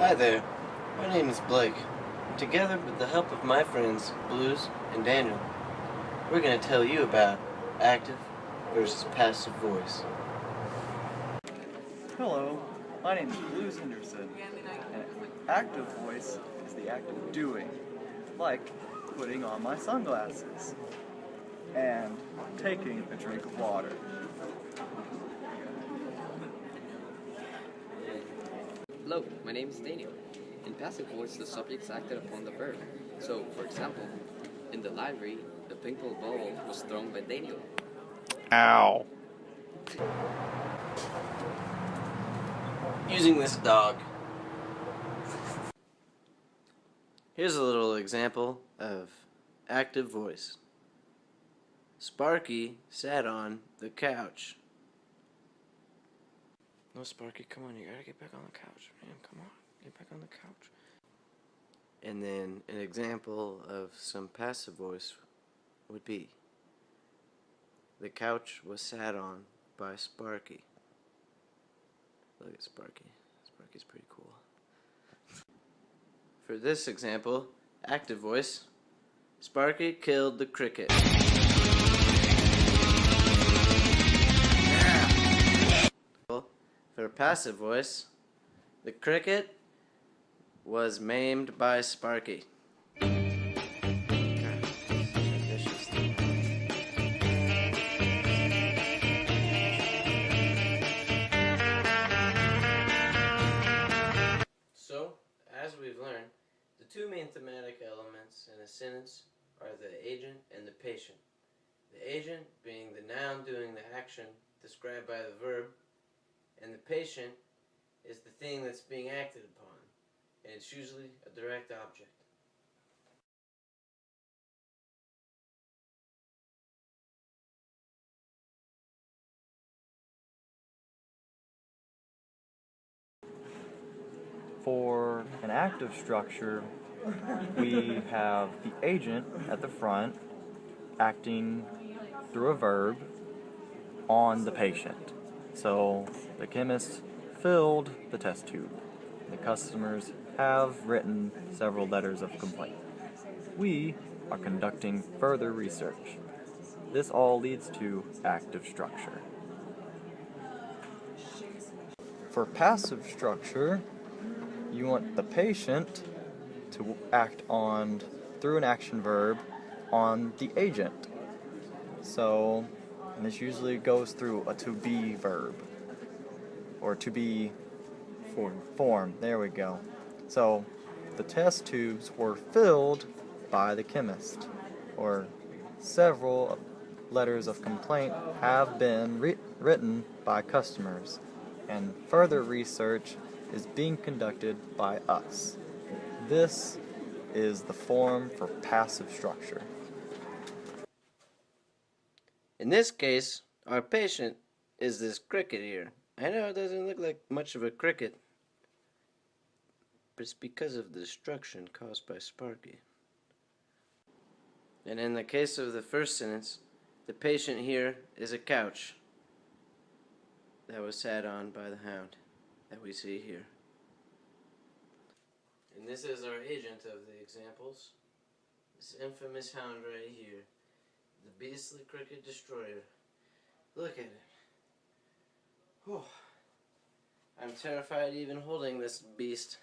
Hi there, my name is Blake. Together with the help of my friends Blues and Daniel, we're going to tell you about active versus passive voice. Hello, my name is Blues Henderson, and active voice is the act of doing, like putting on my sunglasses and taking a drink of water. Hello, my name is Daniel. In passive voice, the subject is acted upon the verb. So, for example, in the library, the ping pong ball was thrown by Daniel. Ow. Using this dog. Here's a little example of active voice. Sparky sat on the couch. No, Sparky, come on, you gotta get back on the couch, man, come on, get back on the couch. And then an example of some passive voice would be, the couch was sat on by Sparky. Look at Sparky. Sparky's pretty cool. For this example, active voice, Sparky killed the cricket. For passive voice, the cricket was maimed by Sparky. So, as we've learned, the two main thematic elements in a sentence are the agent and the patient. The agent being the noun doing the action described by the verb, and the patient is the thing that's being acted upon, and it's usually a direct object. For an active structure, we have the agent at the front acting through a verb on the patient. So the chemist filled the test tube. The customers have written several letters of complaint. We are conducting further research. This all leads to active structure. For passive structure, you want the patient to act on, through an action verb, on the agent. So, and this usually goes through a to be verb, or to be form. There we go. So, the test tubes were filled by the chemist, or several letters of complaint have been written by customers, and further research is being conducted by us. This is the form for passive structure. In this case, our patient is this cricket here. I know it doesn't look like much of a cricket, but it's because of the destruction caused by Sparky. And in the case of the first sentence, the patient here is a couch that was sat on by the hound that we see here. And this is our agent of the examples, this infamous hound right here, the beastly cricket destroyer. Look at it. Whew. I'm terrified even holding this beast.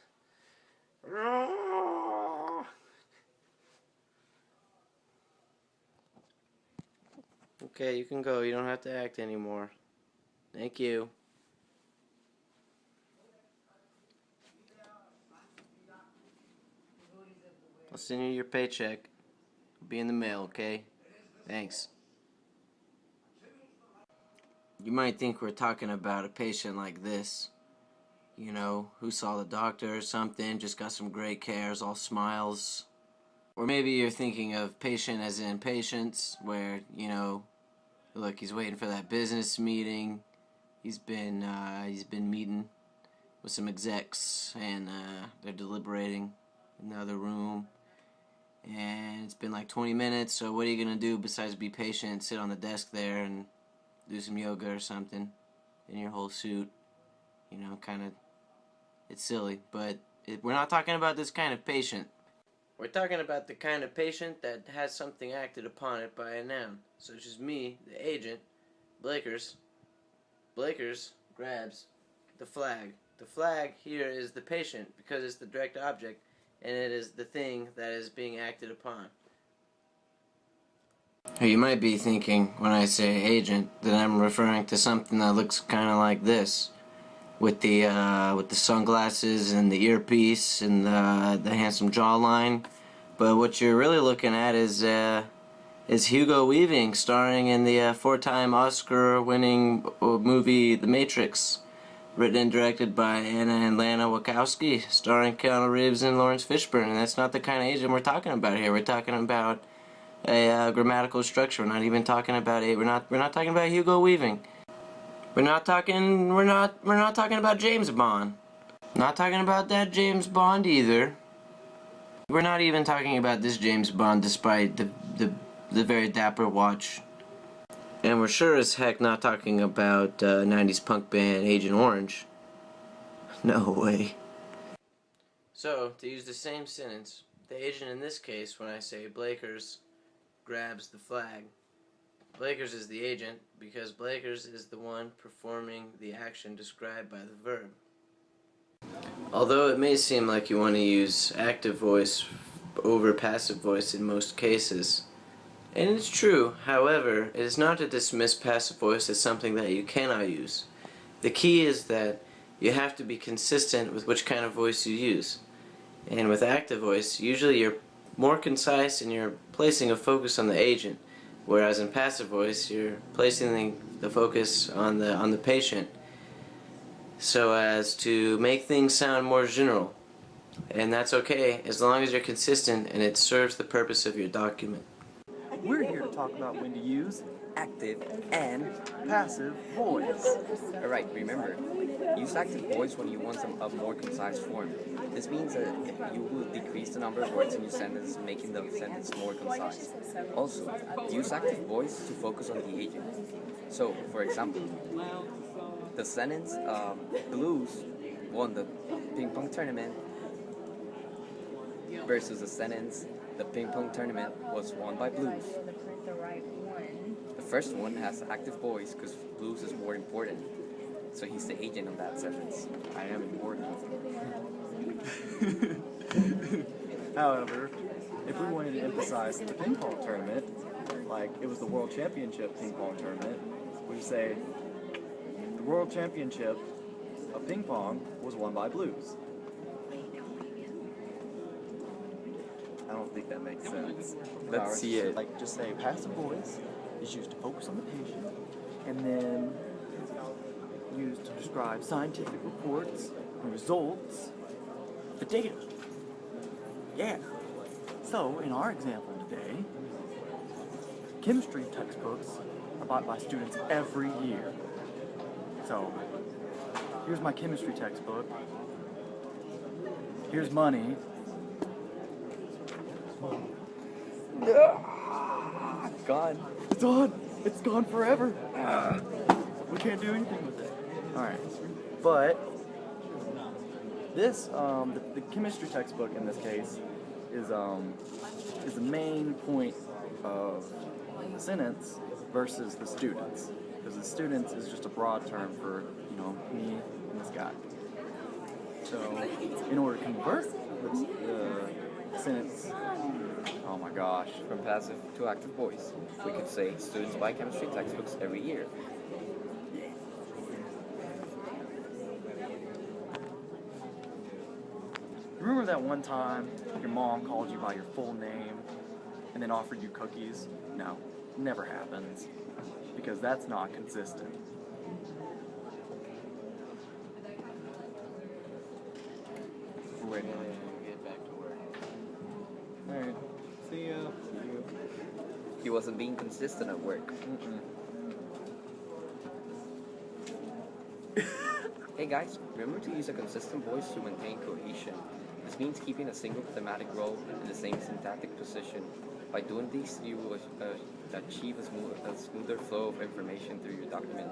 Okay, you can go. You don't have to act anymore. Thank you. I'll send you your paycheck. It'll be in the mail, okay? Thanks. You might think we're talking about a patient like this, you know, who saw the doctor or something, just got some great cares, all smiles. Or maybe you're thinking of patient as in patience, where, you know, look, he's waiting for that business meeting. He's been meeting with some execs, and they're deliberating in the other room. And it's been like 20 minutes, so what are you going to do besides be patient, sit on the desk there and do some yoga or something in your whole suit? You know, kind of, it's silly, but We're not talking about this kind of patient. We're talking about the kind of patient that has something acted upon it by a noun, such as me, the agent. Blakers grabs the flag. The flag here is the patient because it's the direct object and it is the thing that is being acted upon. You might be thinking when I say agent that I'm referring to something that looks kind of like this, with the sunglasses and the earpiece and the handsome jawline. But what you're really looking at is Hugo Weaving, starring in the four-time Oscar-winning movie The Matrix, written and directed by Anna and Lana Wachowski, starring Keanu Reeves and Lawrence Fishburne. And that's not the kind of agent we're talking about here. We're talking about a grammatical structure. We're not even talking about we're not talking about Hugo Weaving. We're not talking about James Bond. Not talking about that James Bond either. We're not even talking about this James Bond, despite the very dapper watch. And we're sure as heck not talking about 90s punk band Agent Orange. No way. So, to use the same sentence, the agent in this case, when I say Blakers grabs the flag, Blakers is the agent because Blakers is the one performing the action described by the verb. Although it may seem like you want to use active voice over passive voice in most cases, and it's true, however, it is not to dismiss passive voice as something that you cannot use. The key is that you have to be consistent with which kind of voice you use. And with active voice, usually you're more concise and you're placing a focus on the agent, whereas in passive voice, you're placing the focus on the patient, so as to make things sound more general. And that's okay, as long as you're consistent and it serves the purpose of your document. We're here to talk about when to use active and passive voice. Alright, remember, use active voice when you want a more concise form. This means that you will decrease the number of words in your sentence, making the sentence more concise. Also, use active voice to focus on the agent. So, for example, the sentence, Blues won the ping pong tournament, versus the sentence, the ping pong tournament was won by Blues. The first one has active voice because Blues is more important. So he's the agent of that sentence. I am important. However, if we wanted to emphasize the ping pong tournament, like it was the World Championship ping pong tournament, we would say the World Championship of ping pong was won by Blues. I don't think that makes sense. Let's see it. Like, just say passive voice is used to focus on the patient, and then used to describe scientific reports and results, the data. Yeah. So, in our example today, chemistry textbooks are bought by students every year. So, here's my chemistry textbook. Here's money. Gone. It's gone. It's gone forever. We can't do anything with it. Alright. But this, the chemistry textbook in this case is the main point of the sentence versus the students. Because the students is just a broad term for, me and this guy. So, in order to convert the sentence, oh my gosh, From passive to active voice, we could say students buy chemistry textbooks every year. remember that one time your mom called you by your full name and then offered you cookies? No, never happens. Because that's not consistent. We're waiting on you to get back to work. Alright, see ya. He wasn't being consistent at work. Hey guys, remember to use a consistent voice to maintain cohesion. This means keeping a single thematic role in the same syntactic position. By doing this, you will achieve a smoother flow of information through your document.